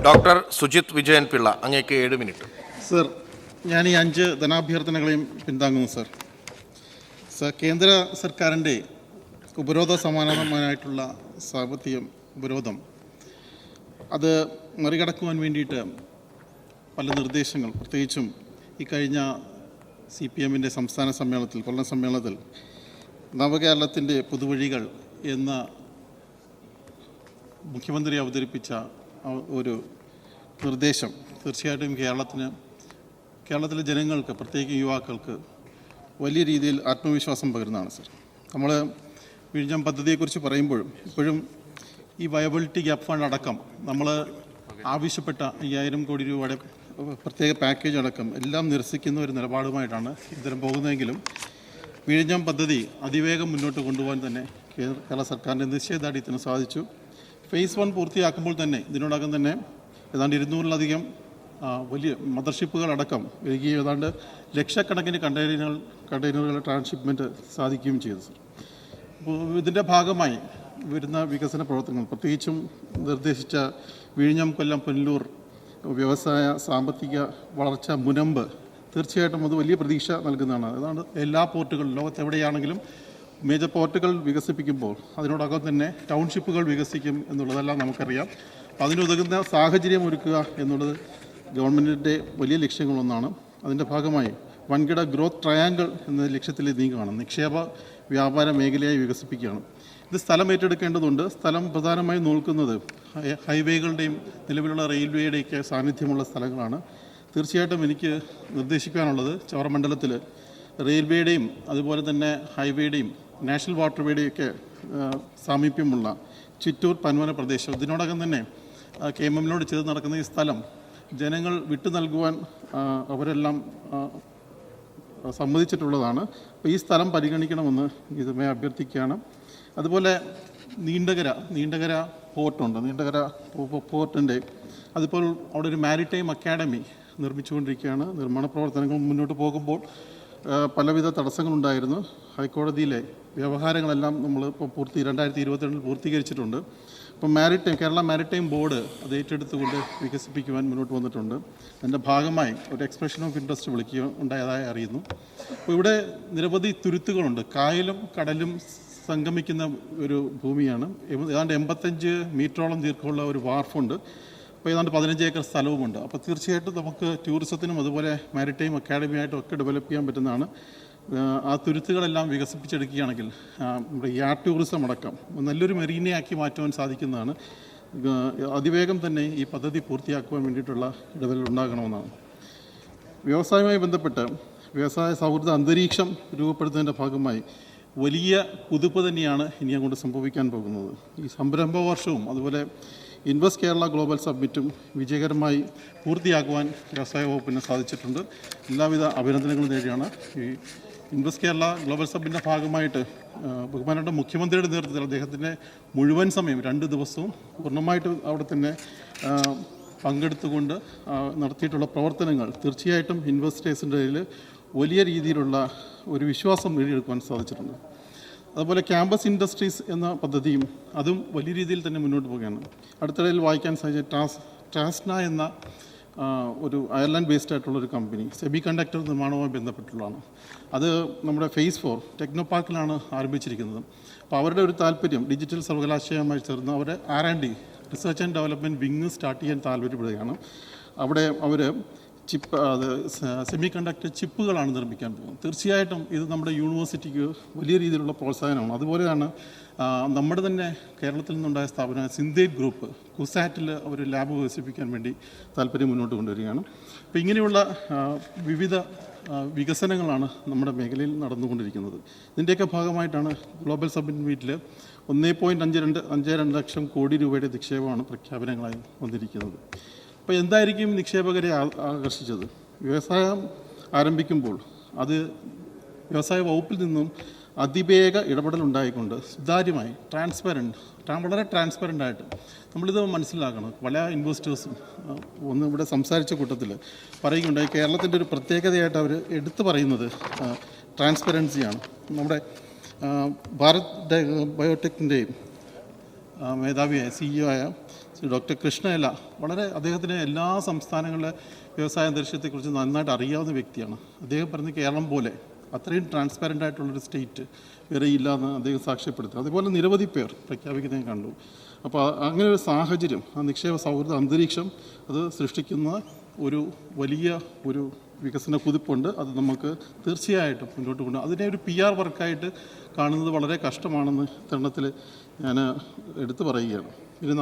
Doctor Sujith Vijayan Pillai, അങ്ങേക്ക് 7 minute. Sir, ഞാൻ ഈ 5 ധനാഭ്യർത്ഥനകളെയും പിന്താങ്ങുന്നു. സർ, കേന്ദ്ര സർക്കാരിൻ്റെ ഉപരോധ സമാനമായിട്ടുള്ള സാമ്പത്തിക ഉപരോധം അത് മറികടക്കുവാൻ വേണ്ടിയിട്ട് പല നിർദ്ദേശങ്ങൾ, പ്രത്യേകിച്ചും ഈ കഴിഞ്ഞ CPM-ൻ്റെ സംസ്ഥാന സമ്മേളനത്തിൽ, കൊല്ലം സമ്മേളനത്തിൽ നവകേരളത്തിൻ്റെ പുതുവഴികൾ എന്ന മുഖ്യമന്ത്രി അവതരിപ്പിച്ച ഒരു നിർദ്ദേശം തീർച്ചയായിട്ടും കേരളത്തിലെ ജനങ്ങൾക്ക്, പ്രത്യേകിച്ച് യുവാക്കൾക്ക് വലിയ രീതിയിൽ ആത്മവിശ്വാസം പകരുന്നതാണ്. സർ, നമ്മൾ വിഴിഞ്ഞം പദ്ധതിയെക്കുറിച്ച് പറയുമ്പോഴും ഇപ്പോഴും ഈ വയബിലിറ്റി ഗ്യാപ്പ് ഫണ്ട് അടക്കം നമ്മൾ ആവശ്യപ്പെട്ട 5000 കോടി രൂപയുടെ പ്രത്യേക പാക്കേജ് അടക്കം എല്ലാം നിരസിക്കുന്ന ഒരു നിലപാടുമായിട്ടാണ് ഇത്തരം പോകുന്നതെങ്കിലും വിഴിഞ്ഞം പദ്ധതി അതിവേഗം മുന്നോട്ട് കൊണ്ടുപോകാൻ തന്നെ കേരള സർക്കാരിൻ്റെ നിശ്ചയദാർഢ്യത്തിന് സാധിച്ചു. ഫേസ് 1 പൂർത്തിയാക്കുമ്പോൾ തന്നെ ഇതിനോടകം തന്നെ ഏതാണ്ട് 200-ലധികം വലിയ മദർഷിപ്പുകളടക്കം ഏതാണ്ട് ലക്ഷക്കണക്കിന് കണ്ടെയ്നറുകളുടെ ട്രാൻസ്ഷിപ്മെൻറ്റ് സാധിക്കുകയും ചെയ്തു. സർ, ഇതിൻ്റെ ഭാഗമായി വരുന്ന വികസന പ്രവർത്തനങ്ങൾ, പ്രത്യേകിച്ചും നിർദ്ദേശിച്ച വിഴിഞ്ഞം, കൊല്ലം, പുനലൂർ വ്യവസായ സാമ്പത്തിക വളർച്ച മുനമ്പ്, തീർച്ചയായിട്ടും അത് വലിയ പ്രതീക്ഷ നൽകുന്നതാണ്. അതാണ് എല്ലാ പോർട്ടുകളും ലോകത്തെവിടെയാണെങ്കിലും മേജർ പോർട്ടുകൾ വികസിപ്പിക്കുമ്പോൾ അതിനോടകം തന്നെ ടൗൺഷിപ്പുകൾ വികസിക്കും എന്നുള്ളതെല്ലാം നമുക്കറിയാം. അതിനുതകുന്ന സാഹചര്യം ഒരുക്കുക എന്നുള്ളത് ഗവൺമെൻറ്റിൻ്റെ വലിയ ലക്ഷ്യങ്ങളൊന്നാണ്. അതിൻ്റെ ഭാഗമായി വൻകിട ഗ്രോത്ത് ട്രയാങ്കിൾ എന്ന ലക്ഷ്യത്തിൽ നീങ്ങുകയാണ്. നിക്ഷേപ വ്യാപാര മേഖലയായി വികസിപ്പിക്കുകയാണ്. ഇത് സ്ഥലം ഏറ്റെടുക്കേണ്ടതുണ്ട്. സ്ഥലം പ്രധാനമായും നോക്കുന്നത് ഹൈവേകളുടെയും നിലവിലുള്ള റെയിൽവേയുടെയൊക്കെ സാന്നിധ്യമുള്ള സ്ഥലങ്ങളാണ്. തീർച്ചയായിട്ടും എനിക്ക് നിർദ്ദേശിക്കാനുള്ളത് ചവറമണ്ഡലത്തിൽ റെയിൽവേയുടെയും അതുപോലെ തന്നെ ഹൈവേയുടെയും നാഷണൽ വാട്ടർവേയുടെയൊക്കെ സാമീപ്യമുള്ള ചിറ്റൂർ, പന്മന പ്രദേശം, ഇതിനോടകം തന്നെ KMM-നോട് ചേർന്ന് നടക്കുന്ന ഈ സ്ഥലം ജനങ്ങൾ വിട്ടു നൽകുവാൻ അവരെല്ലാം സമ്മതിച്ചിട്ടുള്ളതാണ്. അപ്പോൾ ഈ സ്ഥലം പരിഗണിക്കണമെന്ന് ഇതുമായി അഭ്യർത്ഥിക്കുകയാണ്. അതുപോലെ നീണ്ടകര പോർട്ടുണ്ട്. നീണ്ടകര പോർട്ടിൻ്റെ അതിപ്പോൾ അവിടെ ഒരു മാരിടൈം അക്കാഡമി നിർമ്മിച്ചുകൊണ്ടിരിക്കുകയാണ്. നിർമ്മാണ പ്രവർത്തനങ്ങൾ മുന്നോട്ട് പോകുമ്പോൾ പലവിധ തടസ്സങ്ങളുണ്ടായിരുന്നു. ഹൈക്കോടതിയിലെ വ്യവഹാരങ്ങളെല്ലാം നമ്മൾ ഇപ്പോൾ 2022 പൂർത്തീകരിച്ചിട്ടുണ്ട്. ഇപ്പം കേരള മാരിടൈം ബോർഡ് അത് ഏറ്റെടുത്തുകൊണ്ട് വികസിപ്പിക്കുവാൻ മുന്നോട്ട് വന്നിട്ടുണ്ട്. അതിൻ്റെ ഭാഗമായി ഒരു എക്സ്പ്രഷൻ ഓഫ് ഇൻട്രസ്റ്റ് ഉണ്ടായതായി അറിയുന്നു. അപ്പോൾ ഇവിടെ നിരവധി തുരുത്തുകളുണ്ട്. കായലും കടലും സംഗമിക്കുന്ന ഒരു ഭൂമിയാണ്. ഏതാണ്ട് 85 മീറ്ററോളം ദീർഘമുള്ള ഒരു വാർഫുണ്ട്. അപ്പോൾ ഏതാണ്ട് 15 ഏക്കർ സ്ഥലവുമുണ്ട്. അപ്പോൾ തീർച്ചയായിട്ടും നമുക്ക് ടൂറിസത്തിനും അതുപോലെ മാരിടൈം അക്കാഡമിയായിട്ടും ഒക്കെ ഡെവലപ്പ് ചെയ്യാൻ പറ്റുന്നതാണ്. ആ തുരുത്തുകളെല്ലാം വികസിപ്പിച്ചെടുക്കുകയാണെങ്കിൽ നമ്മുടെ യാട്ട് ടൂറിസം അടക്കം നല്ലൊരു മെറീനയാക്കി മാറ്റുവാൻ സാധിക്കുന്നതാണ്. അതിവേഗം തന്നെ ഈ പദ്ധതി പൂർത്തിയാക്കുവാൻ വേണ്ടിയിട്ടുള്ള ഇടപെടൽ ഉണ്ടാകണമെന്നാണ്. വ്യവസായവുമായി ബന്ധപ്പെട്ട് വ്യവസായ സൗഹൃദ അന്തരീക്ഷം രൂപപ്പെടുത്തുന്നതിൻ്റെ ഭാഗമായി വലിയ കുതിപ്പ് തന്നെയാണ് ഇനി അങ്ങോട്ട് സംഭവിക്കാൻ പോകുന്നത്. ഈ സംരംഭ വർഷവും അതുപോലെ ഇൻവെസ്റ്റ് കേരള ഗ്ലോബൽ സബ്മിറ്റും വിജയകരമായി പൂർത്തിയാക്കുവാൻ വ്യവസായ വകുപ്പിന് സാധിച്ചിട്ടുണ്ട്. എല്ലാവിധ അഭിനന്ദനങ്ങളും നേടിയാണ് ഈ ഇൻവെസ്റ്റ് കേരള ഗ്ലോബൽ സബ്മിറ്റിൻ്റെ ഭാഗമായിട്ട് ബഹുമാനപ്പെട്ട മുഖ്യമന്ത്രിയുടെ നേതൃത്വത്തിൽ അദ്ദേഹത്തിൻ്റെ മുഴുവൻ സമയം 2 ദിവസവും പൂർണ്ണമായിട്ട് അവിടെ തന്നെ പങ്കെടുത്തുകൊണ്ട് നടത്തിയിട്ടുള്ള പ്രവർത്തനങ്ങൾ തീർച്ചയായിട്ടും ഇൻവെസ്റ്റേഴ്സിൻ്റെ ഇടയിൽ വലിയ രീതിയിലുള്ള ഒരു വിശ്വാസം നേടിയെടുക്കുവാൻ സാധിച്ചിട്ടുണ്ട്. അതുപോലെ ക്യാമ്പസ് ഇൻഡസ്ട്രീസ് എന്ന പദ്ധതിയും അതും വലിയ രീതിയിൽ തന്നെ മുന്നോട്ട് പോവുകയാണ്. അടുത്തിടയിൽ വായിക്കാൻ സാധിച്ച ട്രാസ്ന എന്ന ഒരു അയർലൻഡ് ബേസ്ഡ് ആയിട്ടുള്ളൊരു കമ്പനി സെമി കണ്ടക്ടർ നിർമ്മാണവുമായി ബന്ധപ്പെട്ടുള്ളതാണ്. അത് നമ്മുടെ ഫേസ് 4 ടെക്നോ പാർക്കിലാണ് ആരംഭിച്ചിരിക്കുന്നത്. അപ്പോൾ അവരുടെ ഒരു താല്പര്യം ഡിജിറ്റൽ സർവകലാശാലയുമായി ചേർന്ന് അവരെ R&D research and development wing start ചെയ്യാൻ താല്പര്യപ്പെടുകയാണ്. അവിടെ അവർ സെമി കണ്ടക്ടർ ചിപ്പുകളാണ് നിർമ്മിക്കാൻ പോകുന്നത്. തീർച്ചയായിട്ടും ഇത് നമ്മുടെ യൂണിവേഴ്സിറ്റിക്ക് വലിയ രീതിയിലുള്ള പ്രോത്സാഹനമാണ്. അതുപോലെയാണ് നമ്മുടെ തന്നെ കേരളത്തിൽ നിന്നുണ്ടായ സ്ഥാപനമായ സിന്തേറ്റ് ഗ്രൂപ്പ് കുസാറ്റിൽ അവർ ലാബ് വികസിപ്പിക്കാൻ വേണ്ടി താല്പര്യം മുന്നോട്ട് കൊണ്ടുവരികയാണ്. അപ്പോൾ ഇങ്ങനെയുള്ള വിവിധ വികസനങ്ങളാണ് നമ്മുടെ മേഖലയിൽ നടന്നുകൊണ്ടിരിക്കുന്നത്. ഇതിൻ്റെയൊക്കെ ഭാഗമായിട്ടാണ് ഗ്ലോബൽ സബ്മിറ്റ് മീറ്റിൽ 1.52 ലക്ഷം കോടി രൂപയുടെ നിക്ഷേപമാണ് പ്രഖ്യാപനങ്ങളായി വന്നിരിക്കുന്നത്. അപ്പോൾ എന്തായിരിക്കും നിക്ഷേപകരെ ആകർഷിച്ചത്? വ്യവസായം ആരംഭിക്കുമ്പോൾ അത് വ്യവസായ വകുപ്പിൽ നിന്നും അതിവേഗ ഇടപെടലുണ്ടായിക്കൊണ്ട് സുതാര്യമായി വളരെ ട്രാൻസ്പെറൻ്റായിട്ട് നമ്മളിത് മനസ്സിലാക്കണം. പല ഇൻവെസ്റ്റേഴ്സും ഇവിടെ സംസാരിച്ച കൂട്ടത്തിൽ പറയുകയുണ്ടായി, കേരളത്തിൻ്റെ ഒരു പ്രത്യേകതയായിട്ട് അവർ എടുത്തു പറയുന്നത് ട്രാൻസ്പെറൻസിയാണ്. നമ്മുടെ ഭാരത് ബയോടെക്കിൻ്റെയും മേധാവിയായ CEO ആയ ശ്രീ ഡോക്ടർ കൃഷ്ണയല്ല വളരെ അദ്ദേഹത്തിന് എല്ലാ സംസ്ഥാനങ്ങളിലെ വ്യവസായ അന്തരീക്ഷത്തെക്കുറിച്ച് നന്നായിട്ട് അറിയാവുന്ന വ്യക്തിയാണ്. അദ്ദേഹം പറഞ്ഞ കേരളം പോലെ അത്രയും ട്രാൻസ്പാരൻ്റ് ആയിട്ടുള്ളൊരു സ്റ്റേറ്റ് വേറെ ഇല്ല എന്ന് അദ്ദേഹം സാക്ഷ്യപ്പെടുത്തി. അതുപോലെ നിരവധി പേർ പ്രഖ്യാപിക്കുന്നത് ഞാൻ കണ്ടു. അപ്പോൾ അങ്ങനെ ഒരു സാഹചര്യം, ആ നിക്ഷേപ സൗഹൃദ അന്തരീക്ഷം അത് സൃഷ്ടിക്കുന്ന ഒരു വലിയ ഒരു വികസന കുതിപ്പുണ്ട്. അത് നമുക്ക് തീർച്ചയായിട്ടും മുന്നോട്ട് കൊണ്ടുപോകും. അതിനെ ഒരു PR വർക്കായിട്ട് കാണുന്നത് വളരെ കഷ്ടമാണെന്ന് തരുണത്തിൽ ഞാൻ എടുത്തു പറയുകയാണ്. ഇത്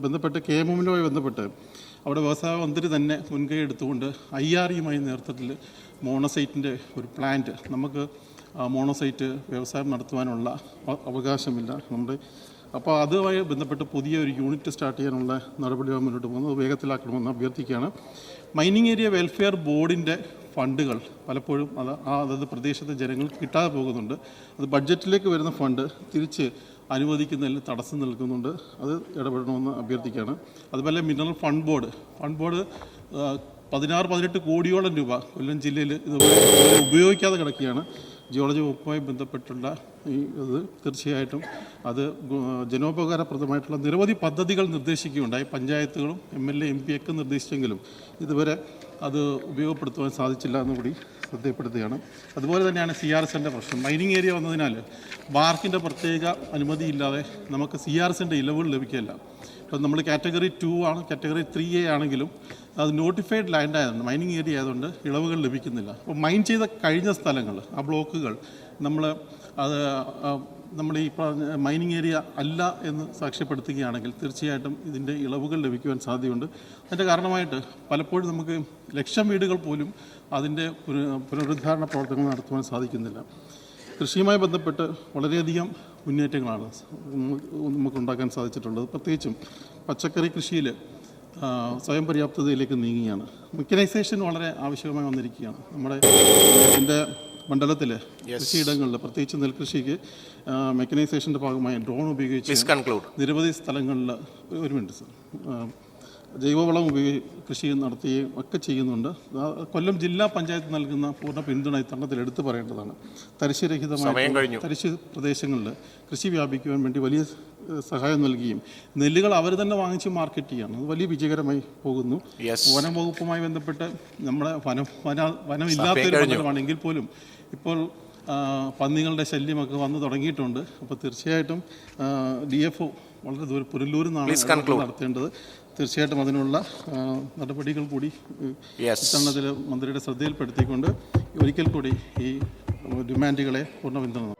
ബന്ധപ്പെട്ട് KMMലുമായി ബന്ധപ്പെട്ട് അവിടെ വ്യവസായ മന്ത്രി തന്നെ മുൻകൈ എടുത്തുകൊണ്ട് IREയുമായി നേതൃത്വത്തിൽ മോണോസൈറ്റിൻ്റെ ഒരു പ്ലാന്റ്, നമുക്ക് മോണോസൈറ്റ് വ്യവസായം നടത്തുവാനുള്ള അവകാശമില്ല നമ്മുടെ. അപ്പോൾ അതുമായി ബന്ധപ്പെട്ട് പുതിയ ഒരു യൂണിറ്റ് സ്റ്റാർട്ട് ചെയ്യാനുള്ള നടപടികൾ മുന്നോട്ട് പോകുന്നത് വേഗത്തിലാക്കണമെന്ന് അഭ്യർത്ഥിക്കുകയാണ്. മൈനിങ് ഏരിയ വെൽഫെയർ ബോർഡിൻ്റെ ഫണ്ടുകൾ പലപ്പോഴും അതത് പ്രദേശത്തെ ജനങ്ങൾക്ക് കിട്ടാതെ പോകുന്നുണ്ട്. അത് ബഡ്ജറ്റിലേക്ക് വരുന്ന ഫണ്ട് തിരിച്ച് അനുവദിക്കുന്നതിൽ തടസ്സം നിൽക്കുന്നുണ്ട്. അത് ഇടപെടണമെന്ന് അഭ്യർത്ഥിക്കുകയാണ്. അതുപോലെ മിനറൽ ഫണ്ട് ബോർഡ് 16-18 കോടിയോളം രൂപ കൊല്ലം ജില്ലയിൽ ഇത് ഉപയോഗിക്കാതെ കിടക്കുകയാണ്. ജിയോളജി വകുപ്പുമായി ബന്ധപ്പെട്ടുള്ള ഇത് തീർച്ചയായിട്ടും അത് ജനോപകാരപ്രദമായിട്ടുള്ള നിരവധി പദ്ധതികൾ നിർദ്ദേശിക്കുകയുണ്ടായി. പഞ്ചായത്തുകളും MLA MP ഒക്കെ നിർദ്ദേശിച്ചെങ്കിലും ഇതുവരെ അത് ഉപയോഗപ്പെടുത്തുവാൻ സാധിച്ചില്ല എന്നുകൂടി ശ്രദ്ധപ്പെടുത്തുകയാണ്. അതുപോലെ തന്നെയാണ് CRSൻ്റെ പ്രശ്നം. മൈനിങ് ഏരിയ വന്നതിനാൽ ബാർക്കിൻ്റെ പ്രത്യേക അനുമതിയില്ലാതെ നമുക്ക് CRSൻ്റെ ഇളവുകൾ ലഭിക്കില്ല. ഇപ്പം നമ്മൾ കാറ്റഗറി 2 ആണ്, കാറ്റഗറി 3A ആണെങ്കിലും അത് നോട്ടിഫൈഡ് ലാൻഡ് ആയതുകൊണ്ട്, മൈനിങ് ഏരിയ ആയതുകൊണ്ട് ഇളവുകൾ ലഭിക്കുന്നില്ല. അപ്പോൾ മൈൻ ചെയ്ത കഴിഞ്ഞ സ്ഥലങ്ങൾ, ആ ബ്ലോക്കുകൾ നമ്മൾ ഈ മൈനിങ് ഏരിയ അല്ല എന്ന് സാക്ഷ്യപ്പെടുത്തുകയാണെങ്കിൽ തീർച്ചയായിട്ടും ഇതിൻ്റെ ഇളവുകൾ ലഭിക്കുവാൻ സാധ്യതയുണ്ട്. അതിൻ്റെ കാരണമായിട്ട് പലപ്പോഴും നമുക്ക് ലക്ഷം വീടുകൾ പോലും അതിൻ്റെ പുനരുദ്ധാരണ പ്രവർത്തനങ്ങൾ നടത്തുവാൻ സാധിക്കുന്നില്ല. കൃഷിയുമായി ബന്ധപ്പെട്ട് വളരെയധികം മുന്നേറ്റങ്ങളാണ് നമുക്കുണ്ടാക്കാൻ സാധിച്ചിട്ടുള്ളത്. പ്രത്യേകിച്ചും പച്ചക്കറി കൃഷിയിൽ സ്വയം പര്യാപ്തതയിലേക്ക് നീങ്ങുകയാണ്. മെക്കനൈസേഷൻ വളരെ ആവശ്യമായി വന്നിരിക്കുകയാണ്. എൻ്റെ മണ്ഡലത്തിൽ കൃഷിയിടങ്ങളിൽ പ്രത്യേകിച്ച് നെൽകൃഷിക്ക് മെക്കനൈസേഷൻ്റെ ഭാഗമായി ഡ്രോൺ ഉപയോഗിച്ച് നിരവധി സ്ഥലങ്ങളിൽ ഒരു മിനിറ്റ് സർ ജൈവവളം കൃഷി നടത്തുകയും ഒക്കെ ചെയ്യുന്നുണ്ട്. കൊല്ലം ജില്ലാ പഞ്ചായത്ത് നൽകുന്ന പൂർണ്ണ പിന്തുണ ഇത്തരണത്തിൽ എടുത്തു പറയേണ്ടതാണ്. തരിശുരഹിതമായ തരിശു പ്രദേശങ്ങളിൽ കൃഷി വ്യാപിക്കുവാൻ വേണ്ടി വലിയ സഹായം നൽകുകയും നെല്ലുകൾ അവർ തന്നെ വാങ്ങിച്ച് മാർക്കറ്റ് ചെയ്യാണ്. അത് വലിയ വിജയകരമായി പോകുന്നു. വനം വകുപ്പുമായി ബന്ധപ്പെട്ട് നമ്മുടെ വനമില്ലാത്തൊരു മണ്ഡലമാണെങ്കിൽ പോലും ഇപ്പോൾ പന്നികളുടെ ശല്യമൊക്കെ വന്നു തുടങ്ങിയിട്ടുണ്ട്. അപ്പോൾ തീർച്ചയായിട്ടും DFO വളരെ പുനലൂരിൽ നിന്നാണ് നടത്തേണ്ടത്. തീർച്ചയായിട്ടും അതിനുള്ള നടപടികൾ കൂടി ഇത്തരണത്തിൽ മന്ത്രിയുടെ ശ്രദ്ധയിൽപ്പെടുത്തിക്കൊണ്ട് ഒരിക്കൽ കൂടി ഈ ഡിമാൻഡുകളെ പൂർണ്ണ പിന്തുണ